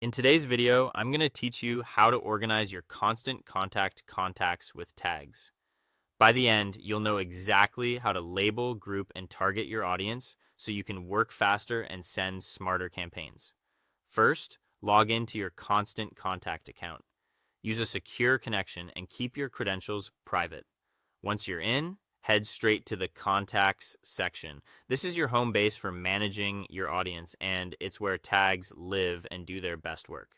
In today's video, I'm going to teach you how to organize your constant contact contacts with tags. By the end, you'll know exactly how to label, group, and target your audience so you can work faster and send smarter campaigns. First, log into your constant contact account. Use a secure connection and keep your credentials private. Once you're in, head straight to the contacts section. This is your home base for managing your audience, and it's where tags live and do their best work.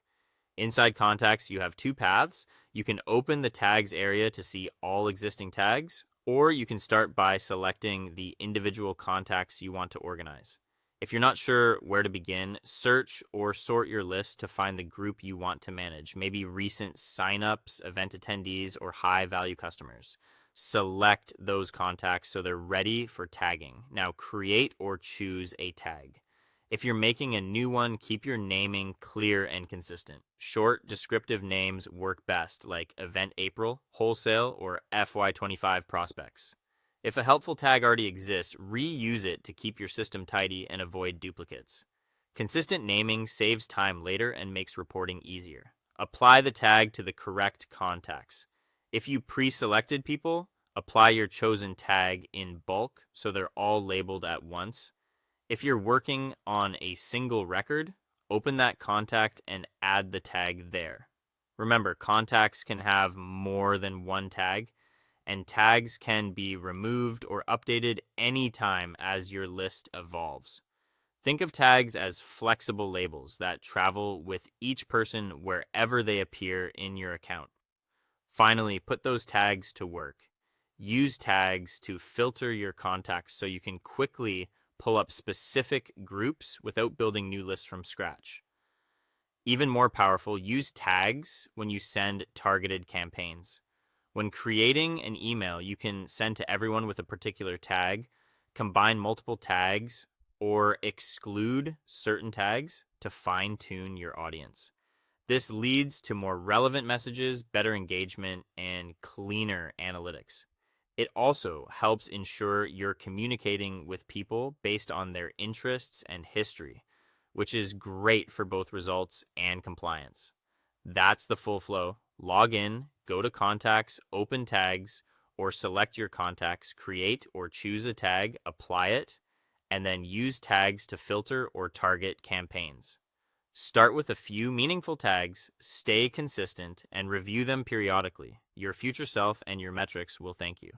Inside contacts, you have two paths. You can open the tags area to see all existing tags, or you can start by selecting the individual contacts you want to organize. If you're not sure where to begin, search or sort your list to find the group you want to manage, maybe recent signups, event attendees, or high value customers. Select those contacts so they're ready for tagging. Now create or choose a tag. If you're making a new one, keep your naming clear and consistent. Short, descriptive names work best, like Event April, Wholesale, or FY25 Prospects. If a helpful tag already exists, reuse it to keep your system tidy and avoid duplicates. Consistent naming saves time later and makes reporting easier. Apply the tag to the correct contacts. If you pre-selected people, apply your chosen tag in bulk so they're all labeled at once. If you're working on a single record, open that contact and add the tag there. Remember, contacts can have more than one tag, and tags can be removed or updated anytime as your list evolves. Think of tags as flexible labels that travel with each person wherever they appear in your account. Finally, put those tags to work. Use tags to filter your contacts so you can quickly pull up specific groups without building new lists from scratch. Even more powerful, use tags when you send targeted campaigns. When creating an email you can send to everyone with a particular tag, combine multiple tags, or exclude certain tags to fine-tune your audience. This leads to more relevant messages, better engagement, and cleaner analytics. It also helps ensure you're communicating with people based on their interests and history, which is great for both results and compliance. That's the full flow. Log in, go to contacts, open tags, or select your contacts, create or choose a tag, apply it, and then use tags to filter or target campaigns. Start with a few meaningful tags, stay consistent, and review them periodically. Your future self and your metrics will thank you.